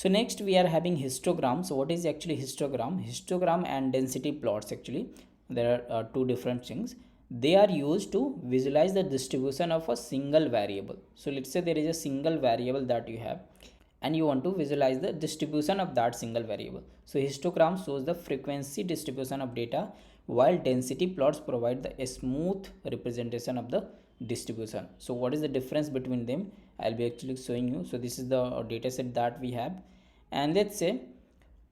So next we are having histogram. So what is actually histogram? Histogram and density plots, actually there are two different things. They are used to visualize the distribution of a single variable. So let's say there is a single variable that you have and you want to visualize the distribution of that single variable. So histogram shows the frequency distribution of data, while density plots provide the smooth representation of the distribution. So what is the difference between them? I'll be actually showing you. So this is the data set that we have, and let's say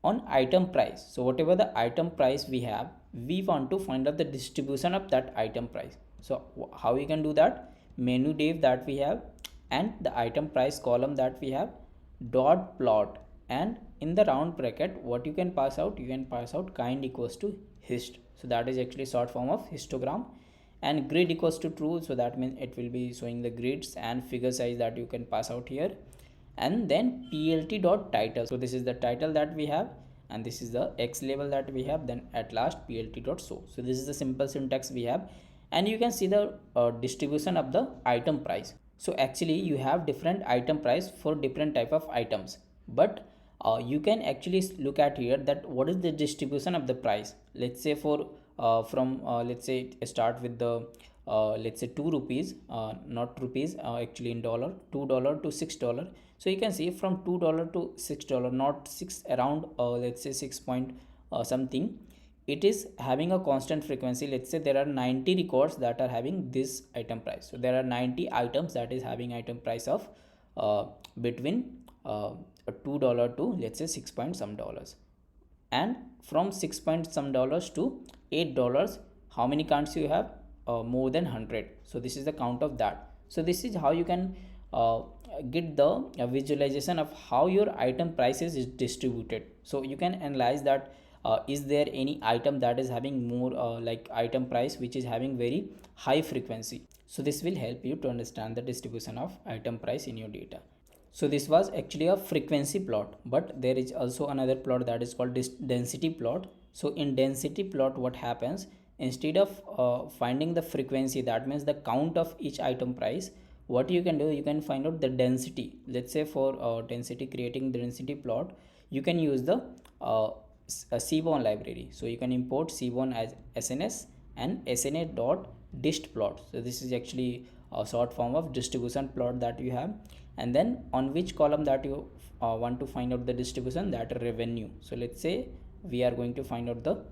on item price, so whatever the item price we have, we want to find out the distribution of that item price. So how we can do that? Menu div that we have and the item price column that we have, dot plot, and in the round bracket what you can pass out, you can pass out kind equals to hist. So that is actually short form of histogram. And grid equals to true, so that means it will be showing the grids and figure size that you can pass out here. And then plt dot title, so this is the title that we have, and this is the x label that we have. Then at last plt dot show. So this is the simple syntax we have, and you can see the distribution of the item price. So actually you have different item price for different type of items, but you can actually look at here that what is the distribution of the price. Let's say for from let's say start with the let's say 2 rupees, not rupees, actually in dollar, $2 to $6. So you can see from $2 to $6, not 6, around let's say 6 point something, it is having a constant frequency. Let's say there are 90 records that are having this item price. So there are 90 items that is having item price of between $2 to let's say 6 point some dollars, and from 6 point some dollars to $8, how many counts you have? More than 100. So this is the count of that. So this is how you can get the visualization of how your item prices is distributed. So you can analyze that is there any item that is having more like item price which is having very high frequency. So this will help you to understand the distribution of item price in your data. So this was actually a frequency plot, but there is also another plot that is called density plot. So in density plot, what happens, instead of finding the frequency, that means the count of each item price, what you can do, you can find out the density. Let's say for density, creating the density plot, you can use the Seaborn library. So you can import Seaborn as SNS and sna.dist plot. So this is actually a short form of distribution plot that you have. And then on which column that you want to find out the distribution, that revenue. So let's say we are going to find out the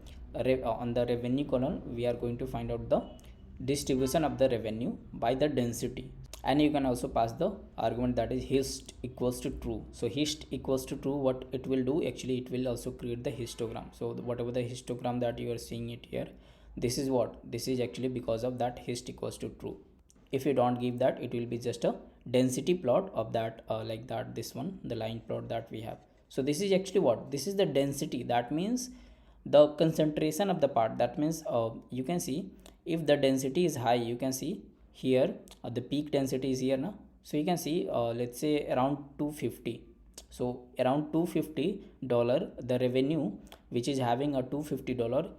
on the revenue column, we are going to find out the distribution of the revenue by the density. And you can also pass the argument that is hist equals to true. So hist equals to true, what it will do, actually it will also create the histogram. So whatever the histogram that you are seeing it here, this is what, this is actually because of that hist equals to true. If you don't give that, it will be just a density plot of that like that, this one, the line plot that we have. So this is actually what, this is the density, that means the concentration of the part. That means you can see if the density is high, you can see here the peak density is here now. So you can see let's say around 250. So around $250 the revenue which is having a $250,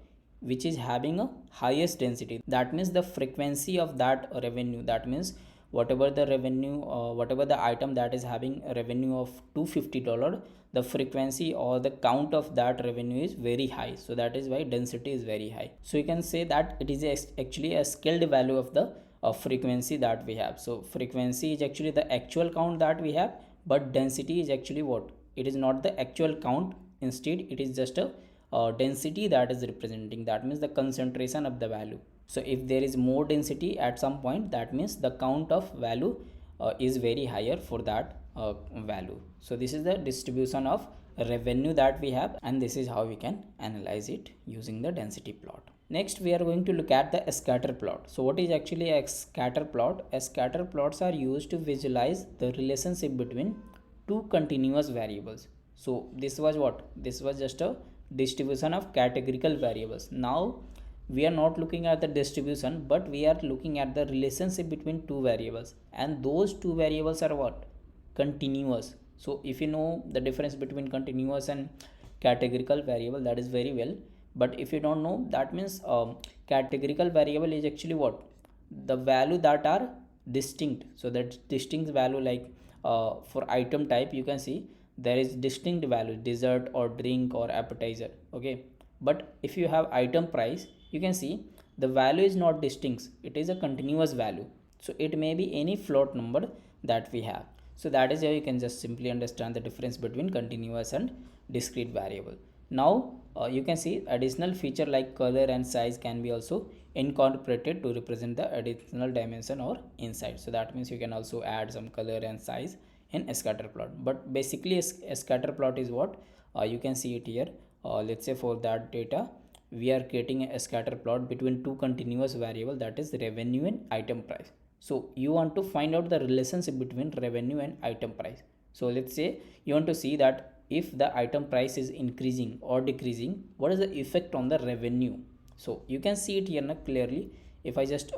which is having a highest density. That means the frequency of that revenue, that means whatever the revenue whatever the item that is having a revenue of $250, the frequency or the count of that revenue is very high. So that is why density is very high. So you can say that it is actually a scaled value of the frequency that we have. So frequency is actually the actual count that we have, but density is actually what, it is not the actual count, instead it is just a density that is representing, that means the concentration of the value. So if there is more density at some point, that means the count of value is very higher for that value. So this is the distribution of revenue that we have, and this is how we can analyze it using the density plot. Next we are going to look at the scatter plot. So what is actually a scatter plot? A scatter plots are used to visualize the relationship between two continuous variables. So this was what, this was just a distribution of categorical variables. Now we are not looking at the distribution, but we are looking at the relationship between two variables, and those two variables are what, continuous. So if you know the difference between continuous and categorical variable, that is very well. But if you don't know, that means categorical variable is actually what, the value that are distinct. So that distinct value, like for item type, you can see there is distinct value, dessert or drink or appetizer. Okay, but if you have item price, you can see the value is not distinct, it is a continuous value. So it may be any float number that we have. So that is how you can just simply understand the difference between continuous and discrete variable. Now you can see additional feature like color and size can be also incorporated to represent the additional dimension or insight. So that means you can also add some color and size in a scatter plot. But basically a scatter plot is what you can see it here. Let's say for that data we are creating a scatter plot between two continuous variable, that is revenue and item price. So you want to find out the relationship between revenue and item price. So let's say you want to see that if the item price is increasing or decreasing, what is the effect on the revenue. So you can see it here now clearly. If I just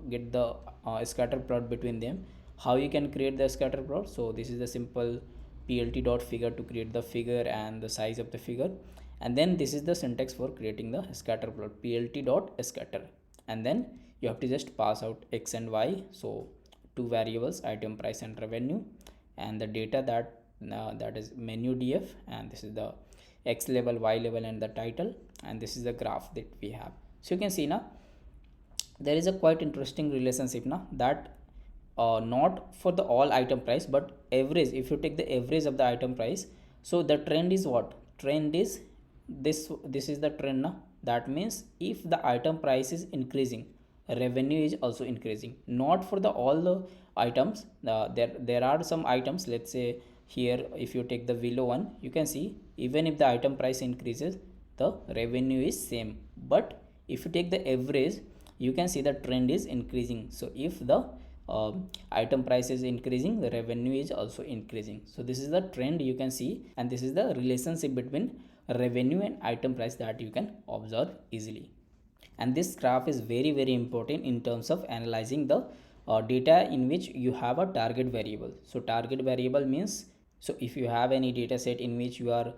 get the scatter plot between them, how you can create the scatter plot. So this is the simple plt dot figure to create the figure and the size of the figure, and then this is the syntax for creating the scatter plot, plt dot scatter, and then you have to just pass out x and y, so two variables, item price and revenue, and the data that is menu df, and this is the x level, y level, and the title, and this is the graph that we have. So you can see now there is a quite interesting relationship now that not for the all item price but average. If you take the average of the item price, so the trend is what, trend is this is the trend now. That means if the item price is increasing, revenue is also increasing. Not for the all the items, there are some items, let's say here if you take the below one, you can see even if the item price increases, the revenue is same. But if you take the average, you can see the trend is increasing. So if the item price is increasing, the revenue is also increasing. So this is the trend you can see, and this is the relationship between revenue and item price that you can observe easily. And this graph is very important in terms of analyzing the data in which you have a target variable. So target variable means, so if you have any data set in which you are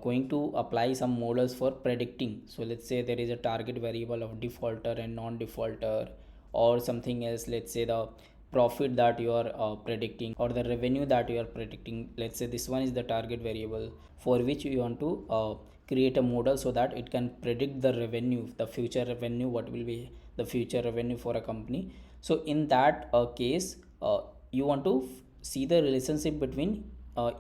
going to apply some models for predicting, so let's say there is a target variable of defaulter and non-defaulter or something else, let's say the profit that you are predicting or the revenue that you are predicting, let's say this one is the target variable for which you want to create a model so that it can predict the revenue, the future revenue, what will be the future revenue for a company. So in that case you want to see the relationship between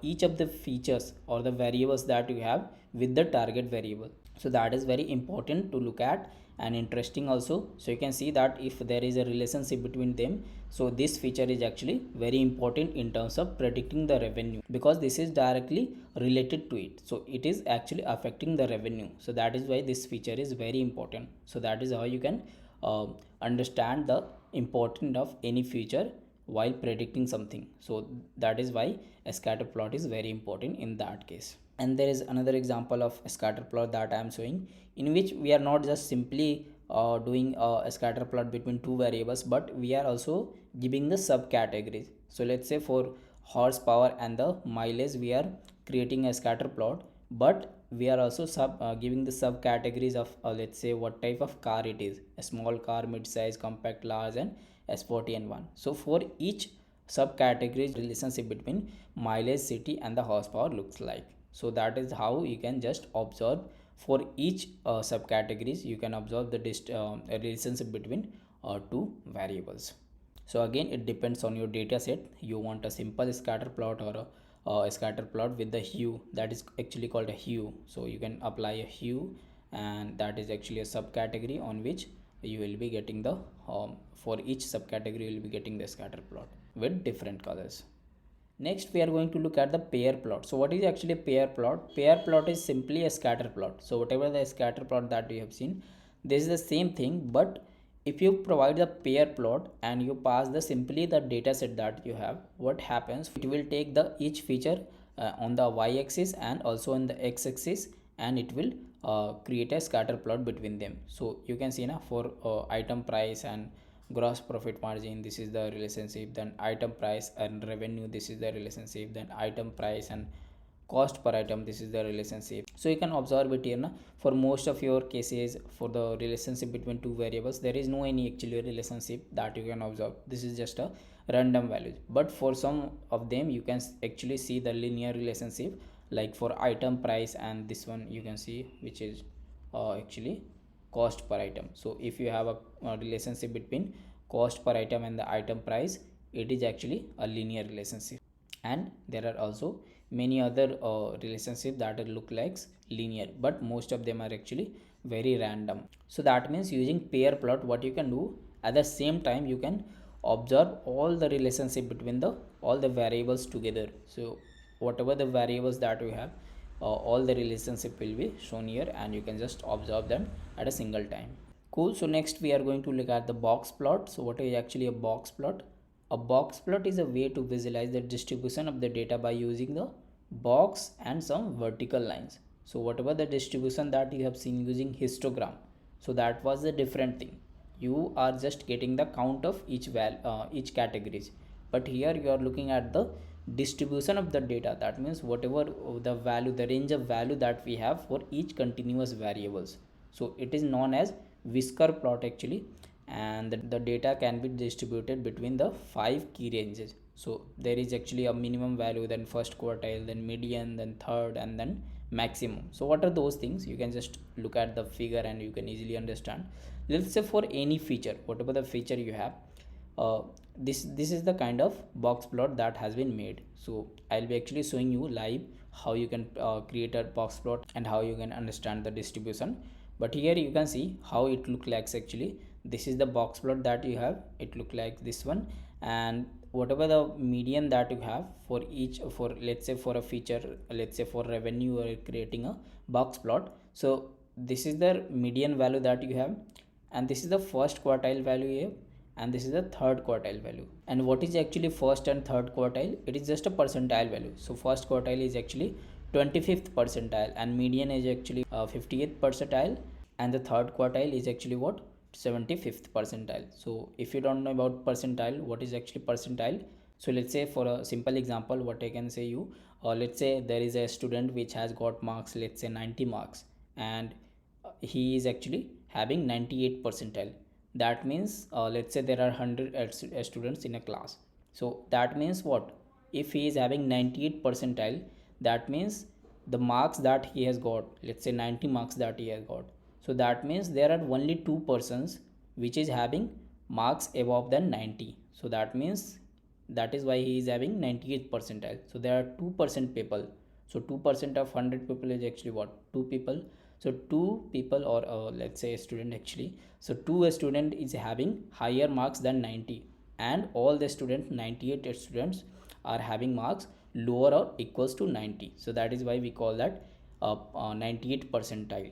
each of the features or the variables that you have with the target variable. So that is very important to look at and interesting also. So you can see that if there is a relationship between them, so this feature is actually very important in terms of predicting the revenue, because this is directly related to it. So it is actually affecting the revenue. So that is why this feature is very important. So that is how you can understand the importance of any feature while predicting something. So that is why a scatter plot is very important in that case. And there is another example of a scatter plot that I am showing, in which we are not just simply doing a scatter plot between two variables, but we are also giving the subcategories. So let's say for horsepower and the mileage we are creating a scatter plot, but we are also giving the subcategories of let's say what type of car it is, a small car, mid-size, compact, large, and sporty and one. So for each subcategories, relationship between mileage, city, and the horsepower looks like. So that is how you can just observe for each subcategories, you can observe the relationship between two variables. So again it depends on your data set. You want a simple scatter plot or a scatter plot with the hue, that is actually called a hue. So you can apply a hue, and that is actually a subcategory on which you will be getting the for each subcategory you will be getting the scatter plot with different colors. Next we are going to look at the pair plot. So what is actually a pair plot? Pair plot is simply a scatter plot. So whatever the scatter plot that you have seen, this is the same thing, but if you provide the pair plot and you pass the simply the data set that you have, what happens, it will take the each feature on the y-axis and also on the x-axis, and it will create a scatter plot between them. So you can see now for item price and gross profit margin, this is the relationship, then item price and revenue, this is the relationship, then item price and cost per item, this is the relationship. So you can observe it here now. For most of your cases, for the relationship between two variables, there is no any actually relationship that you can observe. This is just a random values, but for some of them you can actually see the linear relationship, like for item price, and this one you can see which is actually cost per item. So if you have a relationship between cost per item and the item price, it is actually a linear relationship. And there are also many other relationships that look like linear, but most of them are actually very random. So that means using pair plot, what you can do, at the same time you can observe all the relationship between the all the variables together. So whatever the variables that we have, all the relationship will be shown here, and you can just observe them at a single time. Cool. So next we are going to look at the box plot. So what is actually a box plot? A box plot is a way to visualize the distribution of the data by using the box and some vertical lines. So whatever the distribution that you have seen using histogram, so that was a different thing. You are just getting the count of each categories, but here you are looking at the distribution of the data. That means whatever the value, the range of value that we have for each continuous variables. So it is known as whisker plot actually, and the data can be distributed between the 5 key ranges. So there is actually a minimum value, then first quartile, then median, then third, and then maximum. So what are those things? You can just look at the figure and you can easily understand. Let's say for any feature, whatever the feature you have, this is the kind of box plot that has been made. So I'll be actually showing you live how you can create a box plot and how you can understand the distribution. But here you can see how it look like. Actually this is the box plot that you have, it look like this one. And whatever the median that you have for each, for let's say for a feature, let's say for revenue, or creating a box plot, so this is the median value that you have, and this is the first quartile value here, and this is the third quartile value. And what is actually first and third quartile? It is just a percentile value. So first quartile is actually 25th percentile, and median is actually 50th percentile, and the third quartile is actually what, 75th percentile. So if you don't know about percentile, what is actually percentile? So let's say for a simple example, what I can say you, let's say there is a student which has got marks, let's say 90 marks, and he is actually having 98th percentile. That means let's say there are 100 students in a class. So that means what, if he is having 98th percentile, that means the marks that he has got, let's say 90 marks that he has got, so that means there are only two persons which is having marks above than 90. So that means that is why he is having 98th percentile. So there are 2% people. So 2% of 100 people is actually what, 2 people. So 2 people, or let's say a student actually, so 2 student is having higher marks than 90, and all the students, 98 students, are having marks lower or equals to 90. So that is why we call that 98th percentile.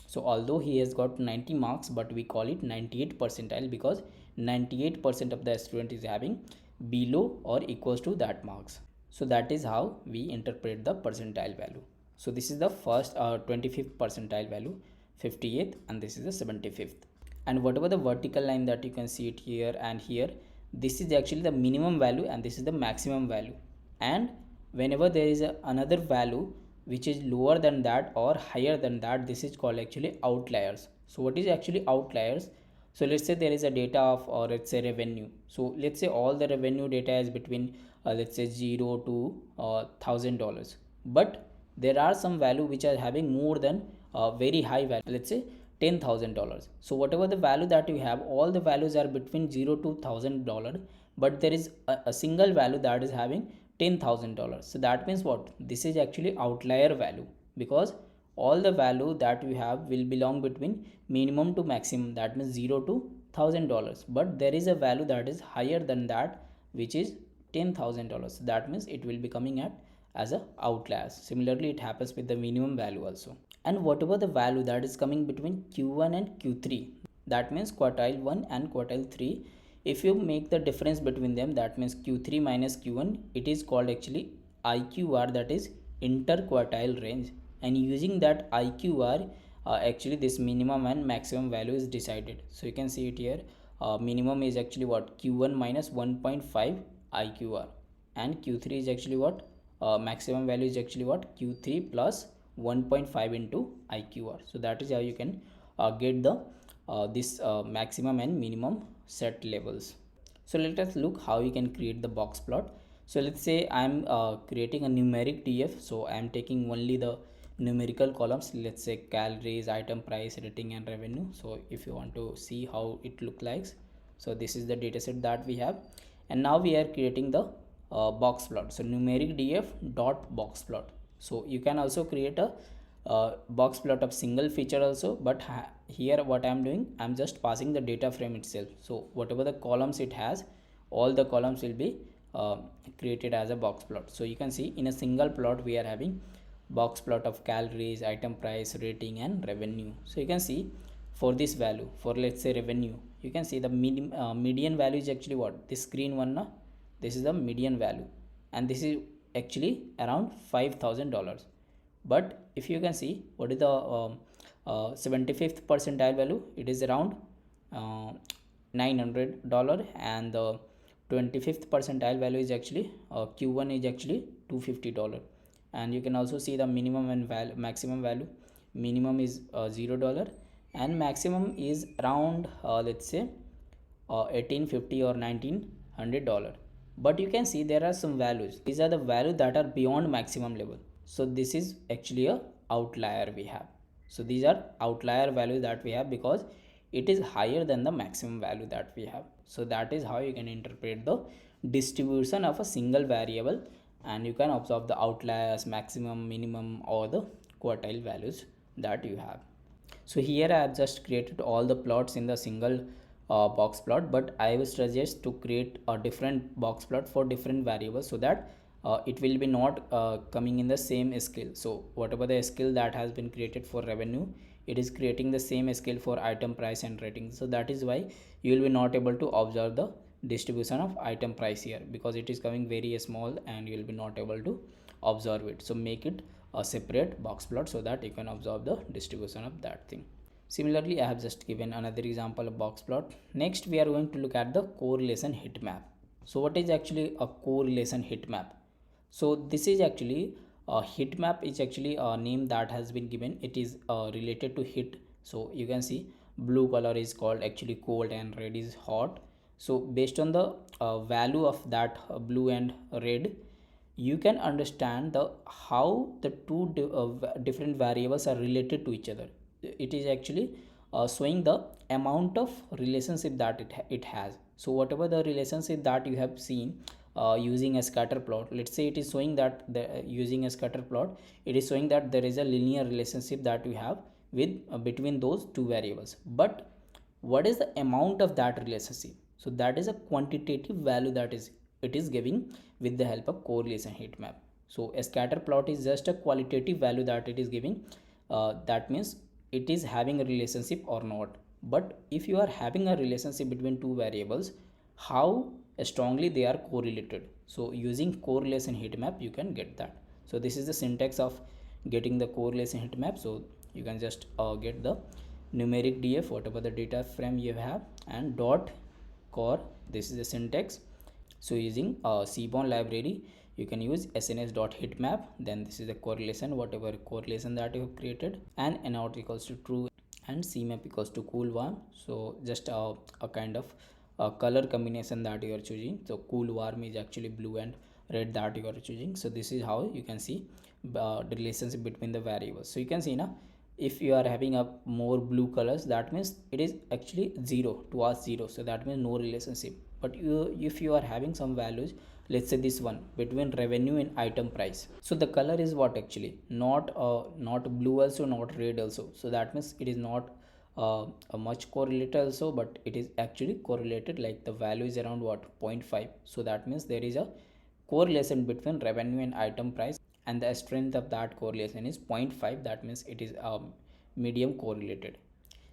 So although he has got 90 marks, but we call it 98th percentile because 98% of the student is having below or equals to that marks. So that is how we interpret the percentile value. So this is the first 25th percentile value, 58th, and this is the 75th. And whatever the vertical line that you can see it here and here, this is actually the minimum value and this is the maximum value. And whenever there is another value which is lower than that or higher than that, this is called actually outliers. So what is actually outliers? So let's say there is a data of, or let's say revenue. So let's say all the revenue data is between let's say 0 to $1,000, but there are some value which are having more than very high value, let's say $10,000. So whatever the value that you have, all the values are between 0 to $1,000, but there is a single value that is having $10,000. So that means what, this is actually outlier value, because all the value that you have will belong between minimum to maximum, that means 0 to $1,000, but there is a value that is higher than that which is $10,000. So that means it will be coming at as a outliers. Similarly it happens with the minimum value also. And whatever the value that is coming between Q1 and Q3, that means quartile 1 and quartile 3, if you make the difference between them, that means Q3 minus Q1, it is called actually IQR, that is interquartile range. And using that IQR, actually this minimum and maximum value is decided. So you can see it here, minimum is actually what, Q1 minus 1.5 IQR, and Q3 is actually what, maximum value is actually what, Q3 plus 1.5 into IQR. So that is how you can get the this maximum and minimum set levels. So let us look how you can create the box plot. So let's say I'm creating a numeric DF. So I'm taking only the numerical columns, let's say calories, item price, rating and revenue. So if you want to see how it look like, so this is the dataset that we have, and now we are creating the box plot. So numeric df dot box plot. So you can also create a box plot of single feature also, but here what I'm doing, I'm just passing the data frame itself. So whatever the columns it has, all the columns will be uh, created as a box plot. So you can see in a single plot we are having box plot of calories, item price, rating and revenue. So you can see for this value, for let's say revenue, you can see the median value is actually what, this green one na? This is the median value, and this is actually around $5,000. But if you can see what is the 75th percentile value, it is around $900, and the 25th percentile value is actually Q1 is actually $250. And you can also see the minimum and maximum value. Minimum is $0 and maximum is around let's say 1850 or $1900. But you can see there are some values, these are the values that are beyond maximum level. So this is actually a outlier we have. So these are outlier values that we have because it is higher than the maximum value that we have. So that is how you can interpret the distribution of a single variable, and you can observe the outliers, maximum, minimum or the quartile values that you have. So here I have just created all the plots in the single box plot, but I will suggest to create a different box plot for different variables, so that it will be not coming in the same scale. So whatever the scale that has been created for revenue, it is creating the same scale for item price and rating. So that is why you will be not able to observe the distribution of item price here, because it is coming very small and you will be not able to observe it. So make it a separate box plot so that you can observe the distribution of that thing. Similarly, I have just given another example of box plot. Next we are going to look at the correlation heat map. So what is actually a correlation heat map? So this is actually a heat map, is actually a name that has been given. It is related to heat. So you can see blue color is called actually cold and red is hot. So based on the value of that blue and red, you can understand the how the two different variables are related to each other. It is actually showing the amount of relationship that it has. So whatever the relationship that you have seen using a scatter plot, let's say it is showing that using a scatter plot, it is showing that there is a linear relationship that we have with between those two variables. But what is the amount of that relationship? So that is a quantitative value that is it is giving with the help of correlation heat map. So a scatter plot is just a qualitative value that it is giving. That means it is having a relationship or not. But if you are having a relationship between two variables, how strongly they are correlated? So using correlation heat map you can get that. So this is the syntax of getting the correlation heat map. So you can just get the numeric df, whatever the data frame you have, and dot core, this is the syntax. So using Seaborn library you can use sns.heatmap, then this is the correlation, whatever correlation that you have created, and not equals to true and cmap equals to cool warm. So just a kind of color combination that you are choosing. So cool warm is actually blue and red that you are choosing. So this is how you can see the relationship between the variables. So you can see now, if you are having a more blue colors, that means it is actually 0 towards 0, so that means no relationship. But if you are having some values, let's say this one between revenue and item price, so the color is what actually not blue also, not red also. So that means it is not a much correlated also, but it is actually correlated, like the value is around what, 0.5. So that means there is a correlation between revenue and item price, and the strength of that correlation is 0.5. That means it is medium correlated.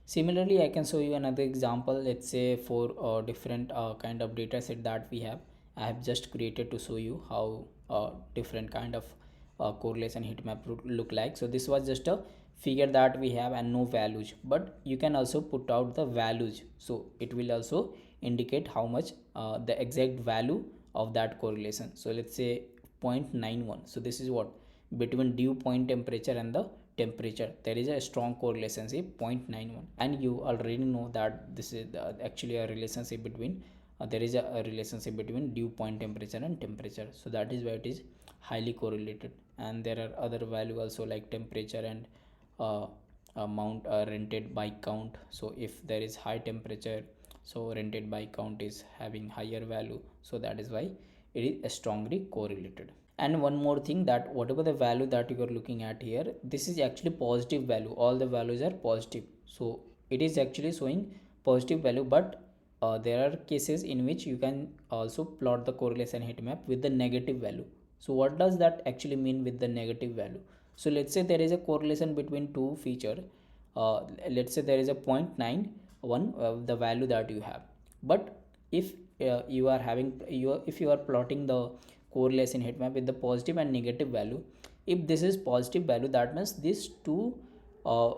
Similarly, I can show you another example. Let's say for a different kind of data set that we have, I have just created to show you how different kind of correlation heat map look like. So this was just a figure that we have and no values, but you can also put out the values. So it will also indicate how much the exact value of that correlation. So let's say 0.91. So this is what, between dew point temperature and the temperature there is a strong correlation, say 0.91. And you already know that this is actually a relationship between there is a relationship between dew point temperature and temperature, so that is why it is highly correlated. And there are other value also like temperature and uh, amount rented by count. So if there is high temperature, so rented by count is having higher value, so that is why it is strongly correlated. And one more thing, that whatever the value that you are looking at here, this is actually positive value, all the values are positive, so it is actually showing positive value. But there are cases in which you can also plot the correlation heat map with the negative value. So what does that actually mean with the negative value? So let's say there is a correlation between two feature. Let's say there is a 0.91 the value that you have. But if you are having if you are plotting the correlation heat map with the positive and negative value, if this is positive value, that means these two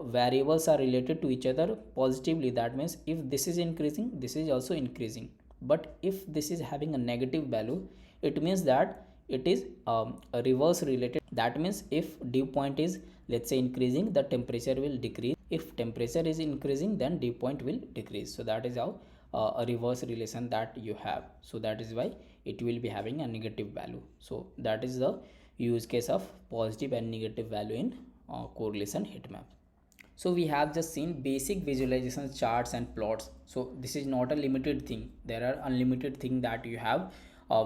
variables are related to each other positively. That means if this is increasing, this is also increasing. But if this is having a negative value, it means that it is a reverse related. That means if dew point is, let's say, increasing, the temperature will decrease. If temperature is increasing, then dew point will decrease. So that is how a reverse relation that you have. So that is why it will be having a negative value. So that is the use case of positive and negative value in correlation heat map. So we have just seen basic visualization charts and plots. So this is not a limited thing, there are unlimited thing that you have.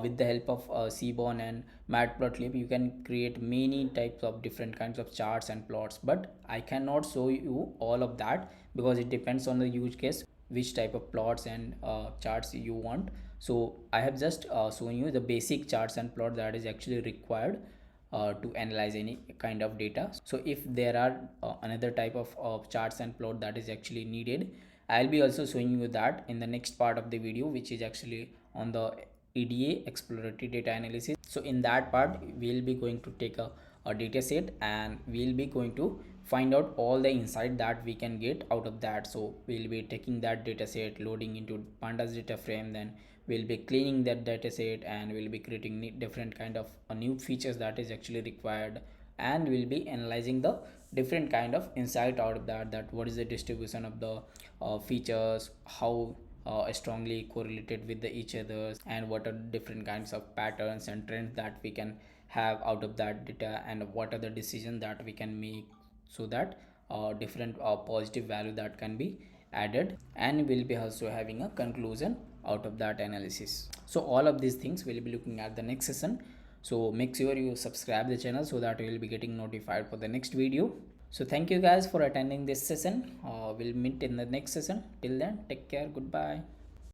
With the help of Seaborn and Matplotlib, you can create many types of different kinds of charts and plots, but I cannot show you all of that because it depends on the use case, which type of plots and charts you want. So I have just shown you the basic charts and plot that is actually required to analyze any kind of data. So if there are another type of charts and plot that is actually needed, I'll be also showing you that in the next part of the video, which is actually on the EDA, exploratory data analysis. So in that part, we'll be going to take a data set and we'll be going to find out all the insight that we can get out of that. So we'll be taking that data set, loading into pandas data frame, then we'll be cleaning that data set and we'll be creating different kind of new features that is actually required, and we'll be analyzing the different kind of insight out of that, that what is the distribution of the features, how strongly correlated with the each others, and what are different kinds of patterns and trends that we can have out of that data, and what are the decisions that we can make, so that different positive value that can be added, and we'll be also having a conclusion out of that analysis. So all of these things we'll be looking at the next session. So make sure you subscribe the channel so that you will be getting notified for the next video. So thank you guys for attending this session. We'll meet in the next session. Till then, take care. Goodbye.